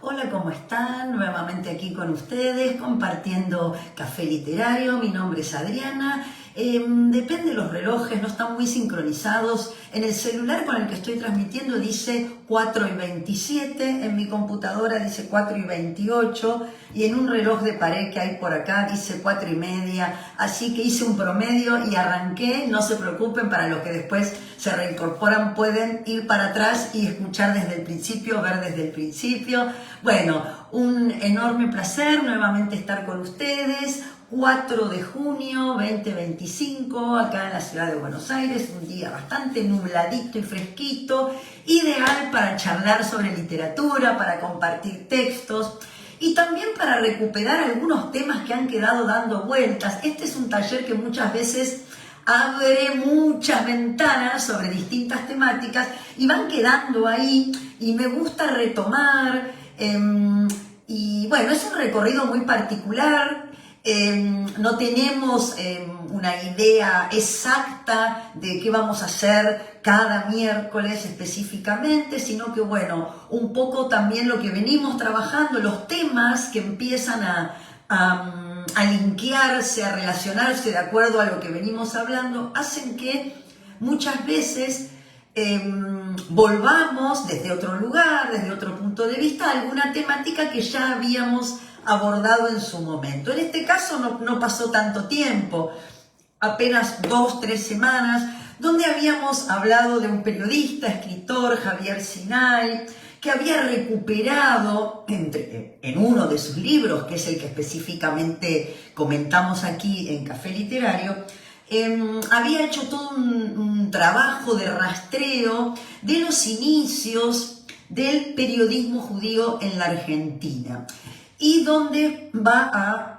Hola, ¿cómo están? Nuevamente aquí con ustedes, compartiendo café literario. Mi nombre es Adriana. Depende de los relojes, no están muy sincronizados. En el celular con el que estoy transmitiendo dice 4:27, en mi computadora dice 4:28 y en un reloj de pared que hay por acá dice 4:30. Así que hice un promedio y arranqué. No se preocupen, para los que después se reincorporan pueden ir para atrás y escuchar desde el principio, ver desde el principio. Bueno, un enorme placer nuevamente estar con ustedes. 4 de junio 2025, acá en la ciudad de Buenos Aires, un día bastante nubladito y fresquito, ideal para charlar sobre literatura, para compartir textos y también para recuperar algunos temas que han quedado dando vueltas. Este es un taller que muchas veces abre muchas ventanas sobre distintas temáticas y van quedando ahí y me gusta retomar. Y bueno, es un recorrido muy particular. No tenemos una idea exacta de qué vamos a hacer cada miércoles específicamente, sino que bueno, un poco también lo que venimos trabajando, los temas que empiezan a linkearse, a relacionarse de acuerdo a lo que venimos hablando, hacen que muchas veces volvamos desde otro lugar, desde otro punto de vista, a alguna temática que ya habíamos abordado en su momento. En este caso no pasó tanto tiempo, apenas 2-3 semanas, donde habíamos hablado de un periodista, escritor, Javier Sinay, que había recuperado en uno de sus libros, que es el que específicamente comentamos aquí en Café Literario, había hecho todo un trabajo de rastreo de los inicios del periodismo judío en la Argentina, y donde va a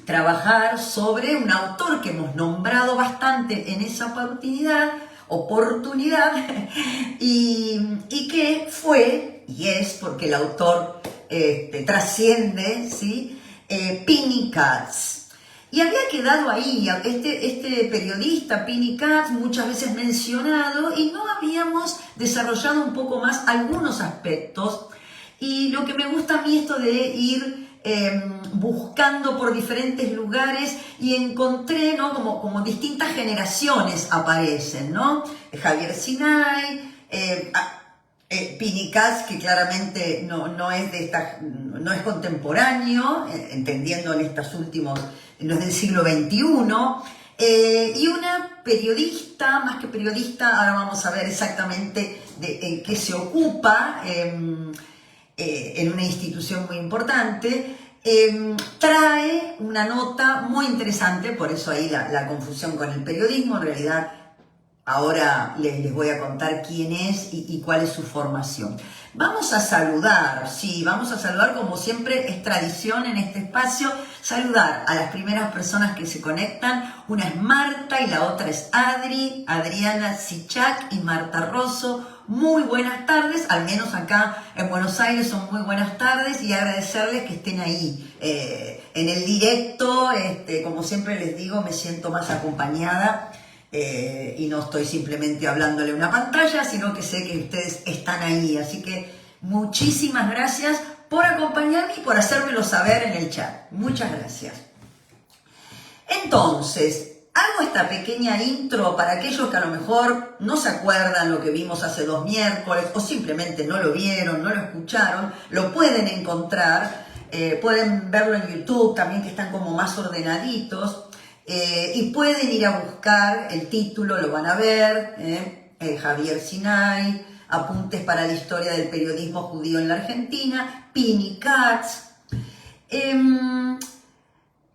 trabajar sobre un autor que hemos nombrado bastante en esa oportunidad y que fue, y es porque el autor trasciende, ¿sí? Pini Katz. Y había quedado ahí, este periodista, Pini Katz, muchas veces mencionado, y no habíamos desarrollado un poco más algunos aspectos. Y lo que me gusta a mí esto de ir buscando por diferentes lugares, y encontré, ¿no? como distintas generaciones aparecen, ¿no? Javier Sinay, Pini Katz, que claramente no es contemporáneo, entendiendo en estos últimos, no es del siglo XXI, y una periodista, más que periodista, ahora vamos a ver exactamente de qué se ocupa, en una institución muy importante, trae una nota muy interesante, por eso ahí la confusión con el periodismo. En realidad ahora les voy a contar quién es y cuál es su formación. Vamos a saludar, sí, vamos a saludar, como siempre es tradición en este espacio, saludar a las primeras personas que se conectan. Una es Marta y la otra es Adriana Sichak y Marta Rosso. Muy buenas tardes, al menos acá en Buenos Aires son muy buenas tardes, y agradecerles que estén ahí en el directo. Como siempre les digo, me siento más acompañada. Y no estoy simplemente hablándole a una pantalla, sino que sé que ustedes están ahí. Así que muchísimas gracias por acompañarme y por hacérmelo saber en el chat. Muchas gracias. Entonces, hago esta pequeña intro para aquellos que a lo mejor no se acuerdan lo que vimos hace 2 miércoles, o simplemente no lo vieron, no lo escucharon. Lo pueden encontrar, pueden verlo en YouTube también, que están como más ordenaditos. Y pueden ir a buscar el título, lo van a ver, Javier Sinay, Apuntes para la historia del periodismo judío en la Argentina, Pini Katz. El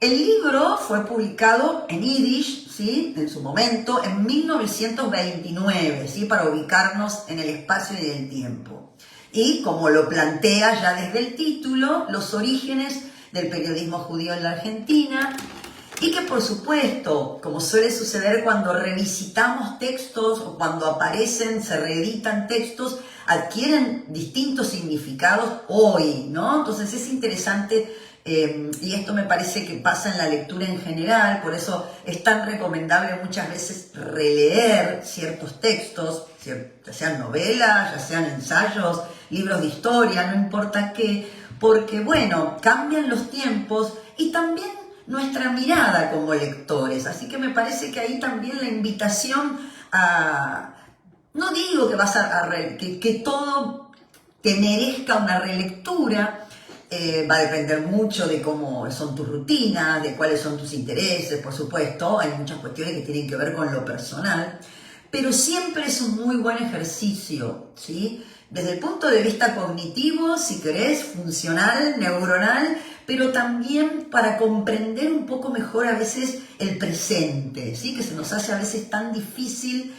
libro fue publicado en Yiddish, ¿sí? En su momento, en 1929, ¿sí? Para ubicarnos en el espacio y en el tiempo. Y como lo plantea ya desde el título, los orígenes del periodismo judío en la Argentina. Y que, por supuesto, como suele suceder cuando revisitamos textos o cuando aparecen, se reeditan textos, adquieren distintos significados hoy, ¿no? Entonces es interesante y esto me parece que pasa en la lectura en general, por eso es tan recomendable muchas veces releer ciertos textos, ya sean novelas, ya sean ensayos, libros de historia, no importa qué, porque bueno, cambian los tiempos y también nuestra mirada como lectores, así que me parece que ahí también la invitación a... No digo que todo te merezca una relectura, va a depender mucho de cómo son tus rutinas, de cuáles son tus intereses, por supuesto, hay muchas cuestiones que tienen que ver con lo personal, pero siempre es un muy buen ejercicio, ¿sí? Desde el punto de vista cognitivo, si querés, funcional, neuronal, pero también para comprender un poco mejor a veces el presente, ¿sí? Que se nos hace a veces tan difícil,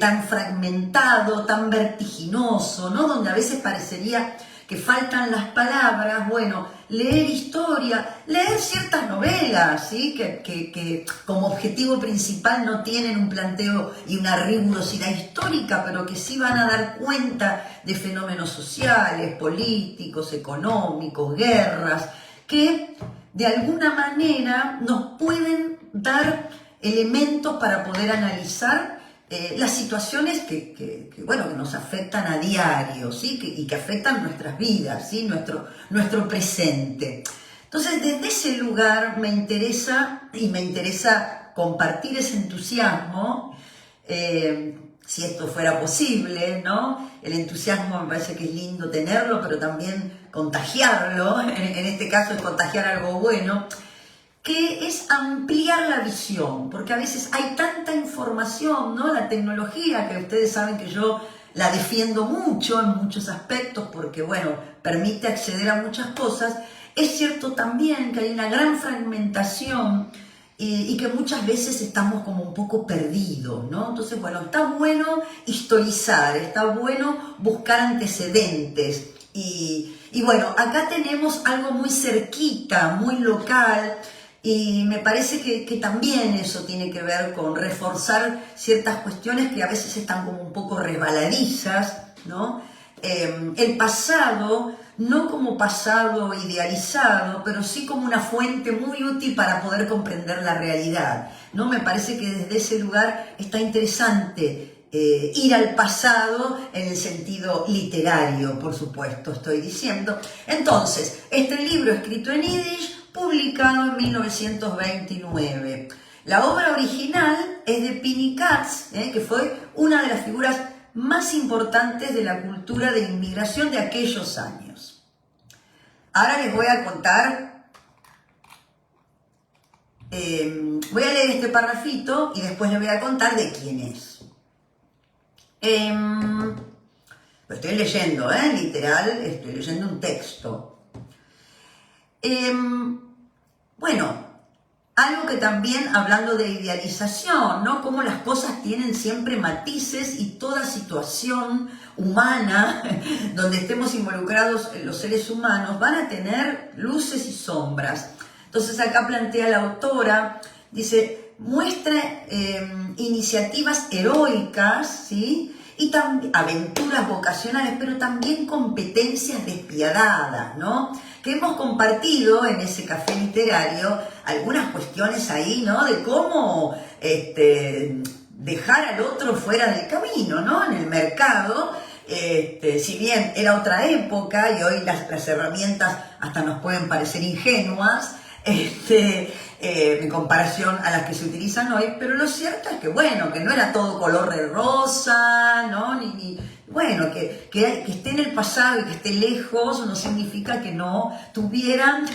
tan fragmentado, tan vertiginoso, ¿no? Donde a veces parecería que faltan las palabras. Bueno, leer historia, leer ciertas novelas, ¿sí? que como objetivo principal no tienen un planteo y una rigurosidad histórica, pero que sí van a dar cuenta de fenómenos sociales, políticos, económicos, guerras, que de alguna manera nos pueden dar elementos para poder analizar las situaciones que nos afectan a diario, ¿sí? Y que afectan nuestras vidas, ¿sí? Nuestro presente. Entonces, desde ese lugar me interesa compartir ese entusiasmo, si esto fuera posible, ¿no? El entusiasmo me parece que es lindo tenerlo, pero también contagiarlo, en este caso es contagiar algo bueno, que es ampliar la visión, porque a veces hay tanta información, ¿no? La tecnología, que ustedes saben que yo la defiendo mucho en muchos aspectos, porque, bueno, permite acceder a muchas cosas. Es cierto también que hay una gran fragmentación y que muchas veces estamos como un poco perdidos, ¿no? Entonces, bueno, está bueno historizar, está bueno buscar antecedentes. Y bueno, acá tenemos algo muy cerquita, muy local, y me parece que también eso tiene que ver con reforzar ciertas cuestiones que a veces están como un poco resbaladizas, ¿no? El pasado, no como pasado idealizado, pero sí como una fuente muy útil para poder comprender la realidad, ¿no? Me parece que desde ese lugar está interesante ir al pasado en el sentido literario, por supuesto, estoy diciendo. Entonces, este libro escrito en yiddish, publicado en 1929. La obra original es de Pini Katz, que fue una de las figuras más importantes de la cultura de inmigración de aquellos años. Ahora les voy a contar, voy a leer este parrafito y después les voy a contar de quién es. Lo estoy leyendo, literal, estoy leyendo un texto. Bueno, algo que también, hablando de idealización, ¿no? Cómo las cosas tienen siempre matices y toda situación humana donde estemos involucrados los seres humanos van a tener luces y sombras. Entonces acá plantea la autora, dice, muestra iniciativas heroicas, ¿sí? Y también aventuras vocacionales, pero también competencias despiadadas, ¿no? Que hemos compartido en ese café literario algunas cuestiones ahí, ¿no? De cómo dejar al otro fuera del camino, ¿no? En el mercado, si bien era otra época y hoy las herramientas hasta nos pueden parecer ingenuas, en comparación a las que se utilizan hoy, pero lo cierto es que, bueno, que no era todo color de rosa, ¿no? Bueno, que esté en el pasado y que esté lejos no significa que no tuvieran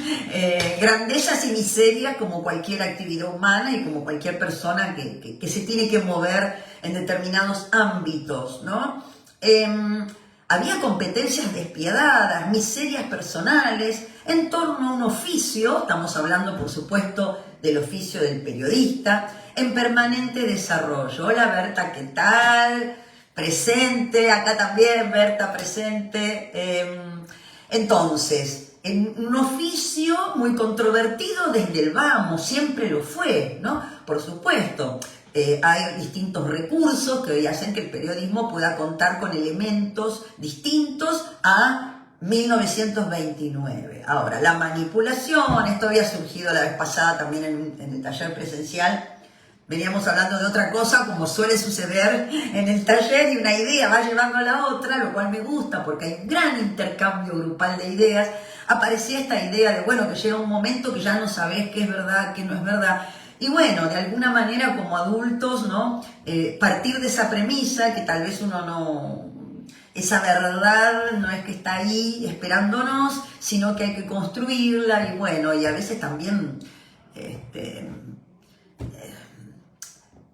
grandezas y miserias como cualquier actividad humana y como cualquier persona que se tiene que mover en determinados ámbitos, ¿no? Había competencias despiadadas, miserias personales en torno a un oficio, estamos hablando por supuesto del oficio del periodista, en permanente desarrollo. Hola Berta, ¿qué tal? Presente, acá también Berta presente. Entonces, en un oficio muy controvertido desde el vamos, siempre lo fue, ¿no? Por supuesto. Hay distintos recursos que hoy hacen que el periodismo pueda contar con elementos distintos a 1929. Ahora, la manipulación, esto había surgido la vez pasada también en el taller presencial. Veníamos hablando de otra cosa, como suele suceder en el taller, y una idea va llevando a la otra, lo cual me gusta porque hay un gran intercambio grupal de ideas. Aparecía esta idea de, bueno, que llega un momento que ya no sabés qué es verdad, qué no es verdad. Y bueno, de alguna manera como adultos, ¿no? Partir de esa premisa que tal vez uno no... Esa verdad no es que está ahí esperándonos, sino que hay que construirla, y bueno, y a veces también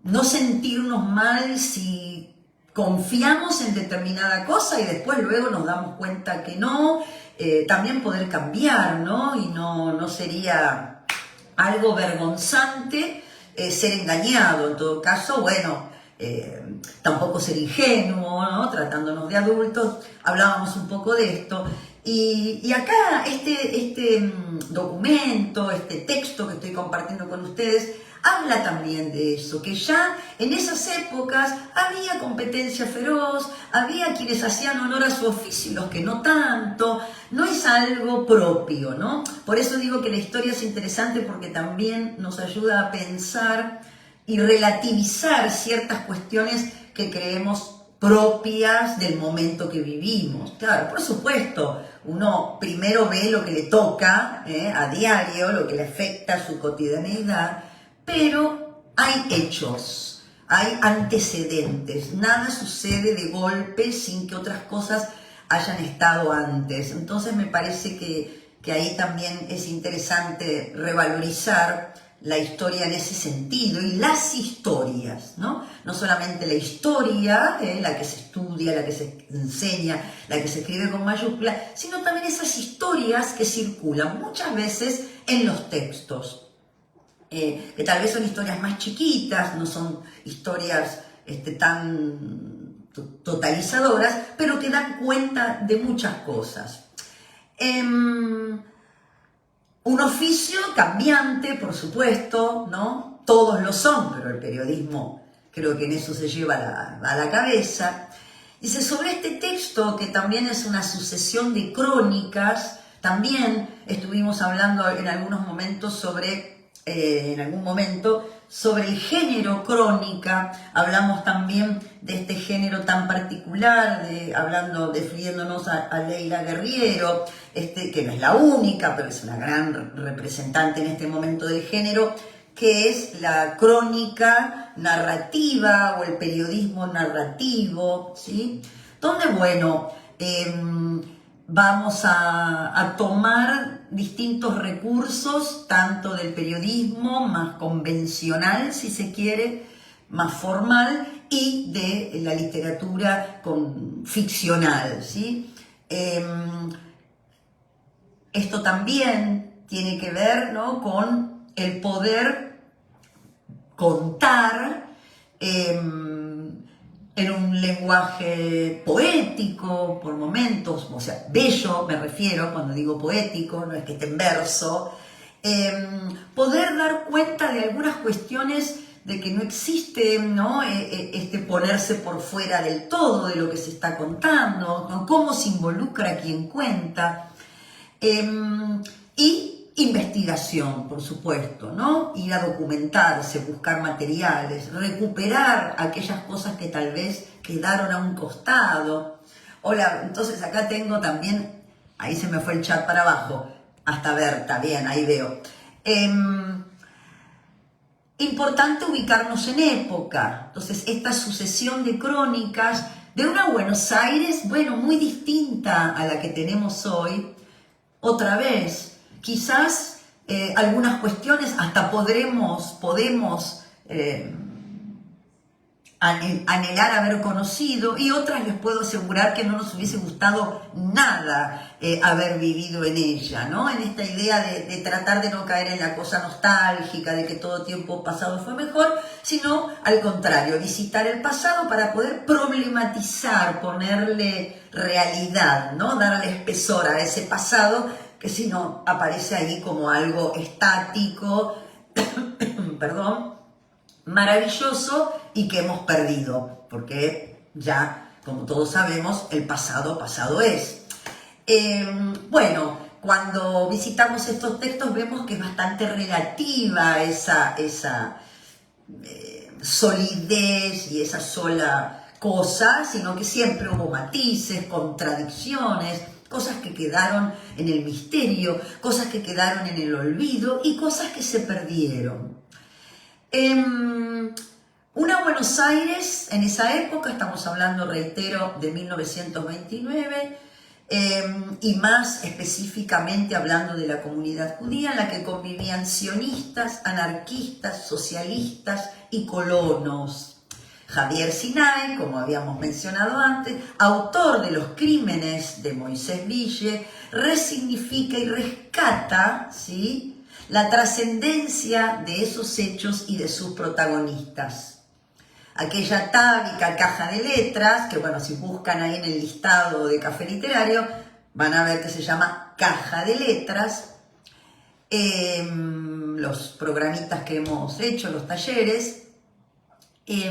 no sentirnos mal si confiamos en determinada cosa y después luego nos damos cuenta que no, también poder cambiar, ¿no? Y no sería algo vergonzante ser engañado. En todo caso, bueno, tampoco ser ingenuo, ¿no? Tratándonos de adultos, hablábamos un poco de esto. Y acá este documento, este texto que estoy compartiendo con ustedes, habla también de eso, que ya en esas épocas había competencia feroz, había quienes hacían honor a su oficio y los que no tanto, no es algo propio, ¿no? Por eso digo que la historia es interesante, porque también nos ayuda a pensar y relativizar ciertas cuestiones que creemos propias del momento que vivimos. Claro, por supuesto, uno primero ve lo que le toca a diario, lo que le afecta a su cotidianeidad, pero hay hechos, hay antecedentes, nada sucede de golpe sin que otras cosas hayan estado antes. Entonces me parece que ahí también es interesante revalorizar la historia en ese sentido, y las historias, ¿no? No solamente la historia, la que se estudia, la que se enseña, la que se escribe con mayúscula, sino también esas historias que circulan muchas veces en los textos. Que tal vez son historias más chiquitas, no son historias tan totalizadoras, pero que dan cuenta de muchas cosas. Un oficio cambiante, por supuesto, ¿no? Todos lo son, pero el periodismo creo que en eso se lleva a la cabeza. Dice, sobre este texto, que también es una sucesión de crónicas, también estuvimos hablando en algunos momentos sobre... en algún momento sobre el género crónica, hablamos también de este género tan particular, refiriéndonos a Leila Guerriero, que no es la única, pero es una gran representante en este momento del género, que es la crónica narrativa o el periodismo narrativo, ¿sí? Donde, bueno, vamos a tomar distintos recursos, tanto del periodismo más convencional, si se quiere, más formal, y de la literatura ficcional, ¿sí? Esto también tiene que ver, ¿no?, con el poder contar en un lenguaje poético por momentos, o sea, bello me refiero cuando digo poético, no es que esté en verso, poder dar cuenta de algunas cuestiones de que no existe, ¿no?, ponerse por fuera del todo de lo que se está contando, ¿no?, cómo se involucra a quien cuenta, y investigación, por supuesto, ¿no? Ir a documentarse, buscar materiales, recuperar aquellas cosas que tal vez quedaron a un costado. Hola, entonces acá tengo también, ahí se me fue el chat para abajo, hasta Berta, bien, ahí veo. Importante ubicarnos en época. Entonces, esta sucesión de crónicas de una Buenos Aires, bueno, muy distinta a la que tenemos hoy, otra vez. Quizás algunas cuestiones hasta podemos anhelar haber conocido, y otras les puedo asegurar que no nos hubiese gustado nada haber vivido en ella, ¿no? En esta idea de tratar de no caer en la cosa nostálgica, de que todo tiempo pasado fue mejor, sino al contrario, visitar el pasado para poder problematizar, ponerle realidad, ¿no? Darle espesor a ese pasado, que si no aparece ahí como algo estático, perdón, maravilloso, y que hemos perdido, porque ya, como todos sabemos, el pasado es. Bueno, cuando visitamos estos textos vemos que es bastante relativa esa solidez y esa sola cosa, sino que siempre hubo matices, contradicciones, cosas que quedaron en el misterio, cosas que quedaron en el olvido y cosas que se perdieron. Una Buenos Aires, en esa época, estamos hablando, reitero, de 1929, y más específicamente hablando de la comunidad judía, en la que convivían sionistas, anarquistas, socialistas y colonos. Javier Sinay, como habíamos mencionado antes, autor de Los crímenes de Moisés Ville, resignifica y rescata, ¿sí?, la trascendencia de esos hechos y de sus protagonistas. Aquella atávica caja de letras, que bueno, si buscan ahí en el listado de Café Literario, van a ver que se llama Caja de Letras, los programitas que hemos hecho, los talleres, y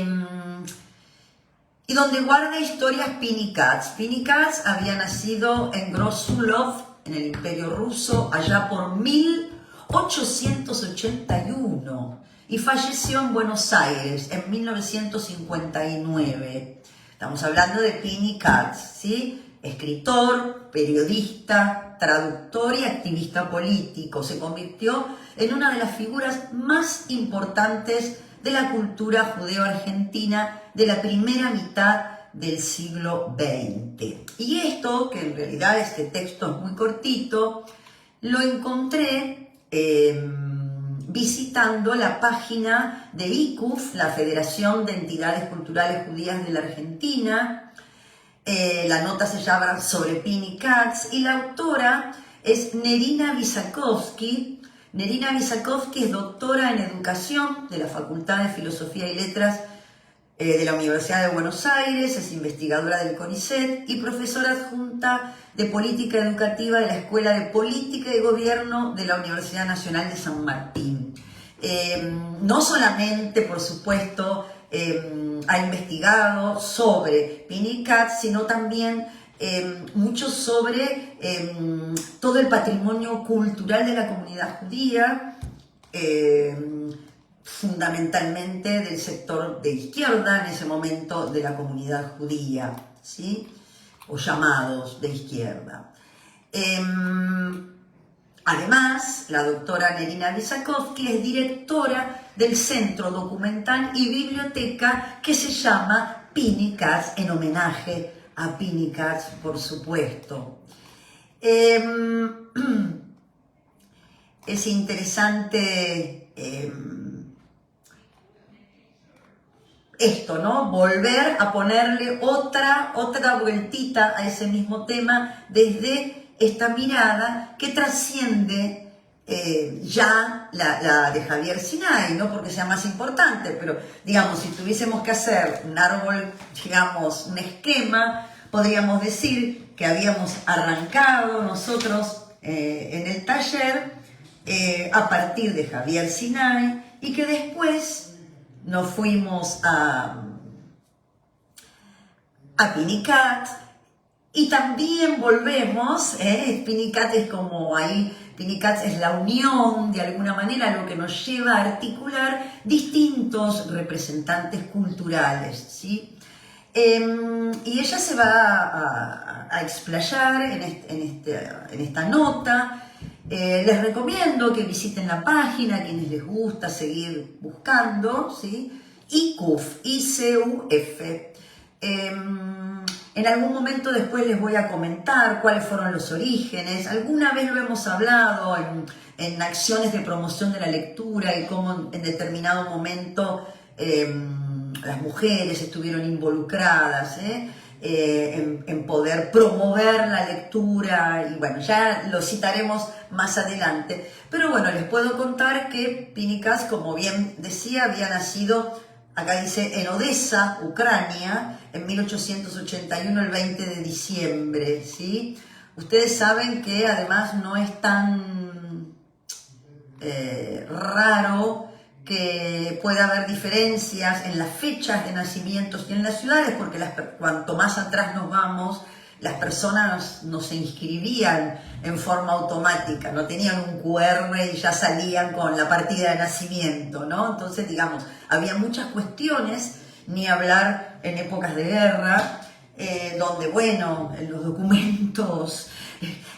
donde guarda historias Pini Katz. Pini Katz había nacido en Grosulov, en el Imperio Ruso, allá por 1881 y falleció en Buenos Aires en 1959. Estamos hablando de Pini Katz, ¿sí? Escritor, periodista, traductor y activista político. Se convirtió en una de las figuras más importantes de la cultura judeo-argentina de la primera mitad del siglo XX. Y esto, que en realidad este texto es muy cortito, lo encontré visitando la página de ICUF, la Federación de Entidades Culturales Judías de la Argentina. La nota se llama sobre Pini Katz y la autora es Nerina Visakovsky. Nerina Visakovsky es doctora en Educación de la Facultad de Filosofía y Letras de la Universidad de Buenos Aires, es investigadora del CONICET y profesora adjunta de Política Educativa de la Escuela de Política y Gobierno de la Universidad Nacional de San Martín. No solamente, por supuesto, ha investigado sobre Pini Katz, sino también mucho sobre todo el patrimonio cultural de la comunidad judía, fundamentalmente del sector de izquierda en ese momento de la comunidad judía, ¿sí?, o llamados de izquierda. Además, la doctora Nerina Visakovsky es directora del Centro Documental y Biblioteca que se llama Pini Katz, en homenaje a Pini Katz, por supuesto. Es interesante esto, ¿no? Volver a ponerle otra vueltita a ese mismo tema desde esta mirada que trasciende ya la de Javier Sinay, no porque sea más importante, pero digamos, si tuviésemos que hacer un árbol, digamos, un esquema, podríamos decir que habíamos arrancado nosotros en el taller a partir de Javier Sinay y que después nos fuimos a Pini Katz y también volvemos, Pini Katz es como ahí, Pini Katz es la unión de alguna manera, lo que nos lleva a articular distintos representantes culturales, ¿sí? Y ella se va a explayar en esta nota. Les recomiendo que visiten la página, a quienes les gusta seguir buscando, ¿sí? ICUF, I-C-U-F. En algún momento después les voy a comentar cuáles fueron los orígenes. Alguna vez lo hemos hablado en acciones de promoción de la lectura y cómo en determinado momento las mujeres estuvieron involucradas en poder promover la lectura, y bueno, ya lo citaremos más adelante. Pero bueno, les puedo contar que Pini Katz, como bien decía, había nacido, acá dice, en Odessa, Ucrania, en 1881, el 20 de diciembre, ¿sí? Ustedes saben que además no es tan raro que pueda haber diferencias en las fechas de nacimientos y en las ciudades, porque cuanto más atrás nos vamos, las personas no se inscribían en forma automática, no tenían un QR y ya salían con la partida de nacimiento, ¿no? Entonces, digamos, había muchas cuestiones, ni hablar en épocas de guerra, donde, bueno, en los documentos,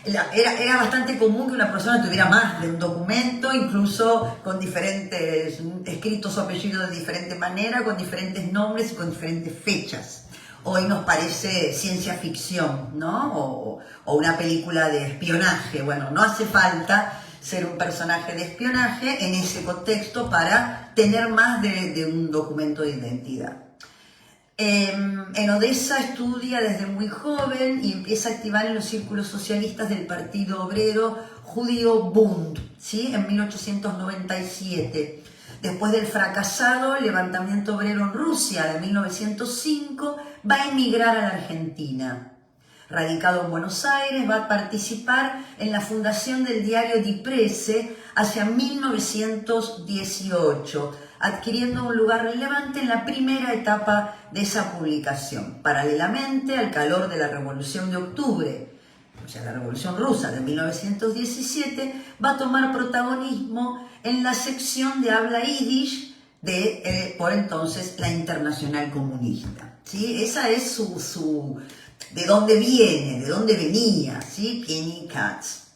era bastante común que una persona tuviera más de un documento, incluso con diferentes, escritos o apellidos de diferente manera, con diferentes nombres y con diferentes fechas. Hoy nos parece ciencia ficción, ¿no? O una película de espionaje. Bueno, no hace falta ser un personaje de espionaje en ese contexto para tener más de un documento de identidad. En Odessa estudia desde muy joven y empieza a activar en los círculos socialistas del Partido Obrero Judío Bund, ¿sí? En 1897. Después del fracasado levantamiento obrero en Rusia de 1905, va a emigrar a la Argentina. Radicado en Buenos Aires, va a participar en la fundación del diario Die Presse hacia 1918, adquiriendo un lugar relevante en la primera etapa de esa publicación. Paralelamente al calor de la Revolución de Octubre, o sea, la Revolución Rusa de 1917, va a tomar protagonismo en la sección de habla yiddish de, por entonces, la Internacional Comunista, ¿sí? Esa es de dónde viene, de dónde venía, ¿sí? Penny Katz.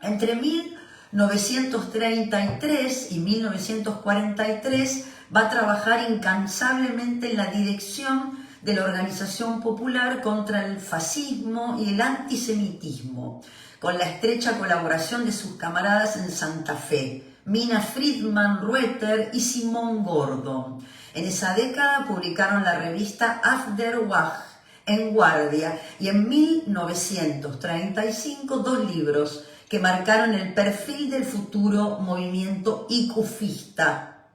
Entre 1933 y 1943 va a trabajar incansablemente en la dirección de la Organización Popular contra el Fascismo y el Antisemitismo, con la estrecha colaboración de sus camaradas en Santa Fe, Mina Friedman Rueter y Simón Gordon. En esa década publicaron la revista Afterwach, En Guardia, y en 1935 dos libros que marcaron el perfil del futuro movimiento icufista: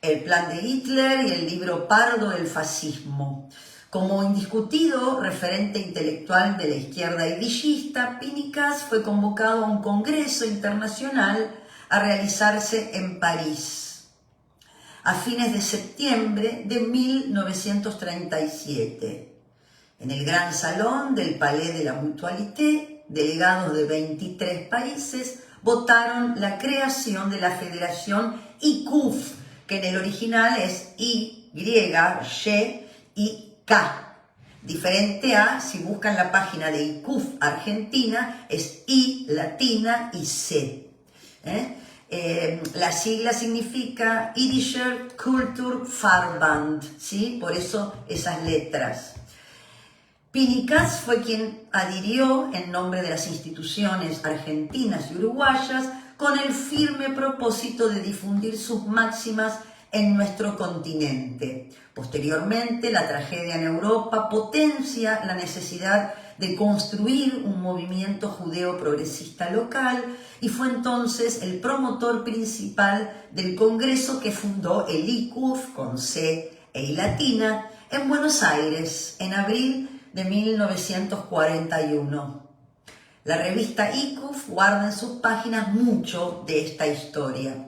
El plan de Hitler y el libro Pardo del fascismo. Como indiscutido referente intelectual de la izquierda yiddishista, Pinchas fue convocado a un congreso internacional a realizarse en París a fines de septiembre de 1937. En el gran salón del Palais de la Mutualité, delegados de 23 países votaron la creación de la Federación ICUF, que en el original es Y, Y y K. Diferente a, si buscan la página de ICUF Argentina, es I latina y C. La sigla significa Yiddischer Kulturverband, ¿sí? Por eso esas letras. Pinchas fue quien adhirió en nombre de las instituciones argentinas y uruguayas con el firme propósito de difundir sus máximas en nuestro continente. Posteriormente, la tragedia en Europa potencia la necesidad de construir un movimiento judeo progresista local y fue entonces el promotor principal del congreso que fundó el ICUF con C e I latina en Buenos Aires en abril de 1941. La revista ICUF guarda en sus páginas mucho de esta historia.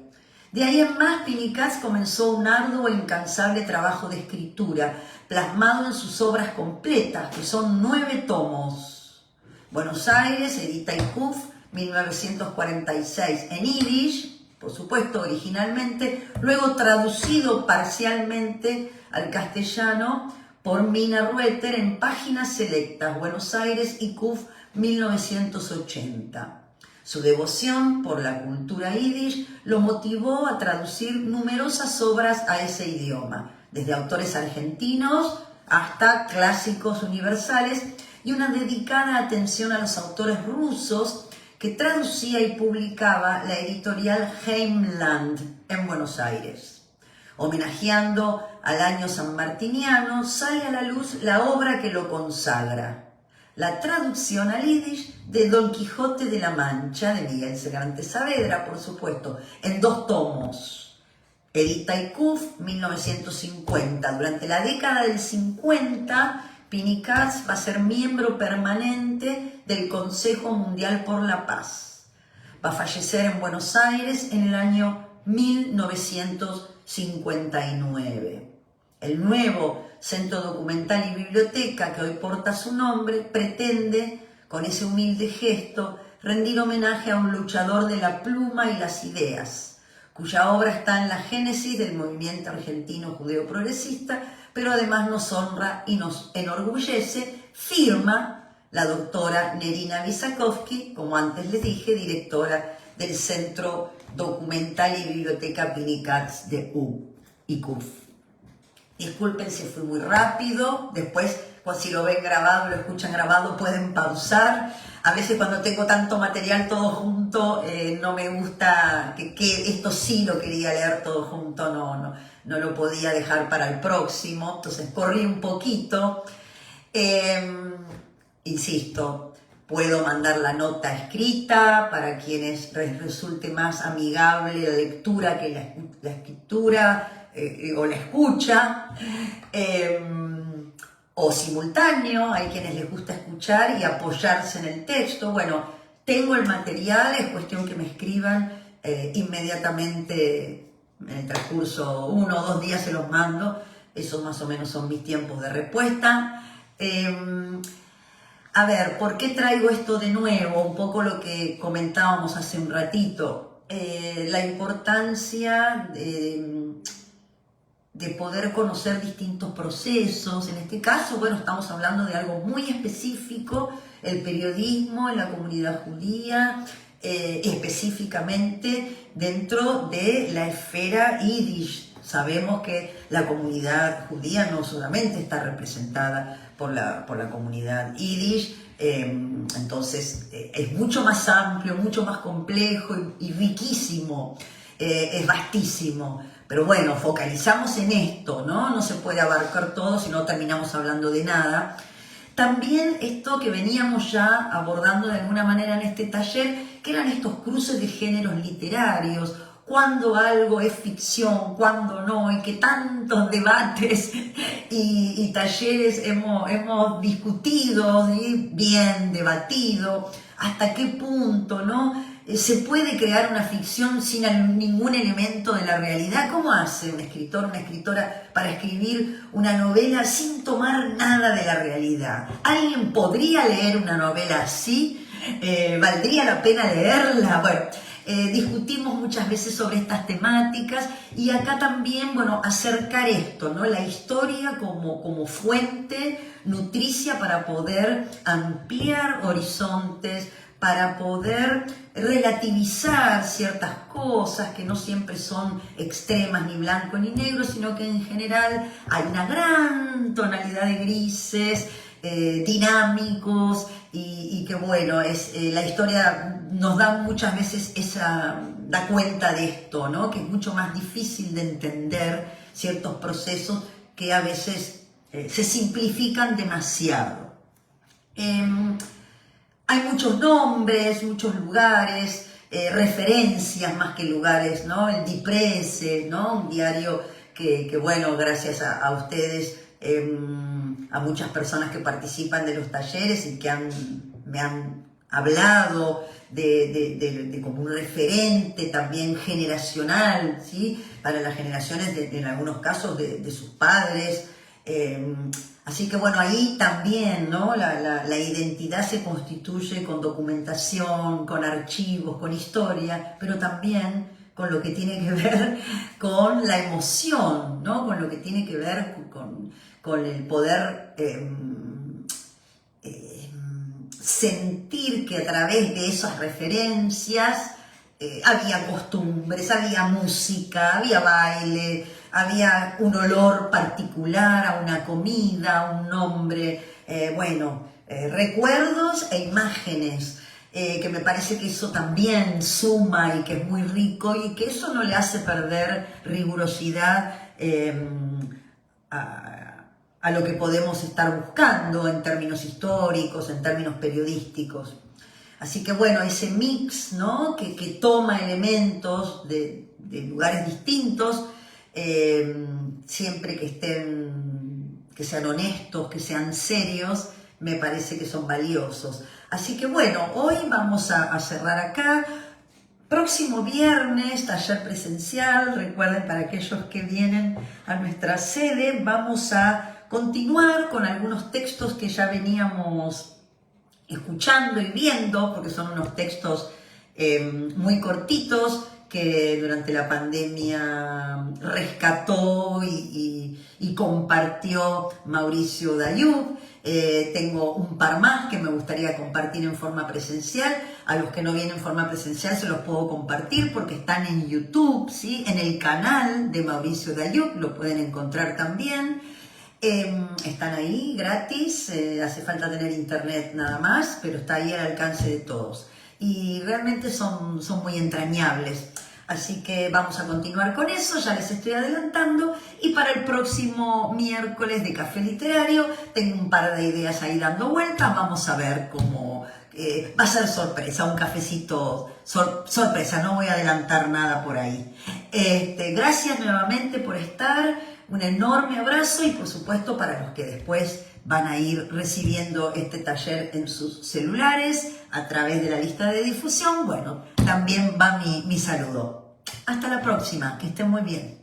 De ahí en más, Pinchas comenzó un arduo e incansable trabajo de escritura, plasmado en sus obras completas, que son 9 tomos. Buenos Aires, edita ICUF, 1946, en yiddish, por supuesto, originalmente, luego traducido parcialmente al castellano por Mina Rueter en Páginas Selectas, Buenos Aires, ICUF, 1980. Su devoción por la cultura yiddish lo motivó a traducir numerosas obras a ese idioma, desde autores argentinos hasta clásicos universales, y una dedicada atención a los autores rusos que traducía y publicaba la editorial Heimland en Buenos Aires. Homenajeando al año sanmartiniano, sale a la luz la obra que lo consagra, la traducción al yiddish de Don Quijote de la Mancha, de Miguel Cervantes Saavedra, por supuesto, en 2 tomos. Edita ICUF, 1950. Durante la década del 50, Pinchas va a ser miembro permanente del Consejo Mundial por la Paz. Va a fallecer en Buenos Aires en el año 1959. El nuevo Centro Documental y Biblioteca, que hoy porta su nombre, pretende, con ese humilde gesto, rendir homenaje a un luchador de la pluma y las ideas, cuya obra está en la génesis del movimiento argentino judeo-progresista, pero además nos honra y nos enorgullece, firma la doctora Nerina Visakovsky, como antes les dije, directora del Centro Documental y Biblioteca Pini Katz de ICUF. Disculpen si fui muy rápido, después si lo ven grabado, lo escuchan grabado, pueden pausar. A veces cuando tengo tanto material todo junto, no me gusta que esto sí lo quería leer todo junto, no lo podía dejar para el próximo, entonces corrí un poquito. Insisto, puedo mandar la nota escrita para quienes les resulte más amigable la lectura que la escritura, o la escucha, o simultáneo. Hay quienes les gusta escuchar y apoyarse en el texto. Bueno, tengo el material, es cuestión que me escriban inmediatamente en el transcurso 1 o 2 días se los mando. Esos más o menos son mis tiempos de respuesta. A ver, ¿por qué traigo esto de nuevo? Un poco lo que comentábamos hace un ratito. La importancia de poder conocer distintos procesos. En este caso, bueno, estamos hablando de algo muy específico, el periodismo en la comunidad judía, específicamente dentro de la esfera yiddish. Sabemos que la comunidad judía no solamente está representada por la comunidad yiddish, entonces es mucho más amplio, mucho más complejo y riquísimo, es vastísimo. Pero bueno, focalizamos en esto, ¿no? No se puede abarcar todo, si no terminamos hablando de nada. También esto que veníamos ya abordando de alguna manera en este taller, que eran estos cruces de géneros literarios, cuándo algo es ficción, cuándo no, y que tantos debates y talleres hemos discutido, y bien debatido, hasta qué punto, ¿no? Se puede crear una ficción sin ningún elemento de la realidad. ¿Cómo hace un escritor, una escritora para escribir una novela sin tomar nada de la realidad? ¿Alguien podría leer una novela así? ¿Valdría la pena leerla? Bueno, discutimos muchas veces sobre estas temáticas y acá también, bueno, acercar esto, ¿no? La historia como fuente nutricia para poder ampliar horizontes, para poder relativizar ciertas cosas que no siempre son extremas, ni blanco ni negro, sino que en general hay una gran tonalidad de grises, dinámicos, y que bueno, la historia nos da muchas veces da cuenta de esto, ¿no? Que es mucho más difícil de entender ciertos procesos que a veces se simplifican demasiado. Hay muchos nombres, muchos lugares, referencias más que lugares, ¿no? El Die Presse, ¿no? Un diario que bueno, gracias a ustedes, a muchas personas que participan de los talleres y que me han hablado de como un referente también generacional, ¿sí? Para las generaciones, en algunos casos, de sus padres. Así que bueno, ahí también, ¿no? La identidad se constituye con documentación, con archivos, con historia, pero también con lo que tiene que ver con la emoción, ¿no? Con lo que tiene que ver con el poder sentir que a través de esas referencias había costumbres, había música, había baile, había un olor particular a una comida, a un nombre, recuerdos e imágenes, que me parece que eso también suma y que es muy rico y que eso no le hace perder rigurosidad a lo que podemos estar buscando en términos históricos, en términos periodísticos. Así que bueno, ese mix, ¿no? que toma elementos de lugares distintos, siempre que sean honestos, que sean serios, me parece que son valiosos. Así que bueno, hoy vamos a cerrar acá. Próximo viernes, taller presencial. Recuerden, para aquellos que vienen a nuestra sede, vamos a continuar con algunos textos que ya veníamos escuchando y viendo, porque son unos textos muy cortitos que durante la pandemia rescató y compartió Mauricio Dayub. Tengo un par más que me gustaría compartir en forma presencial. A los que no vienen en forma presencial se los puedo compartir porque están en YouTube, ¿sí? En el canal de Mauricio Dayub, lo pueden encontrar también. Están ahí gratis, hace falta tener internet nada más, pero está ahí al alcance de todos. Y realmente son muy entrañables. Así que vamos a continuar con eso, ya les estoy adelantando. Y para el próximo miércoles de Café Literario tengo un par de ideas ahí dando vueltas. Vamos a ver cómo va a ser sorpresa, un cafecito sorpresa, no voy a adelantar nada por ahí. Gracias nuevamente por estar. Un enorme abrazo y por supuesto para los que después van a ir recibiendo este taller en sus celulares a través de la lista de difusión, bueno, también va mi saludo. Hasta la próxima, que estén muy bien.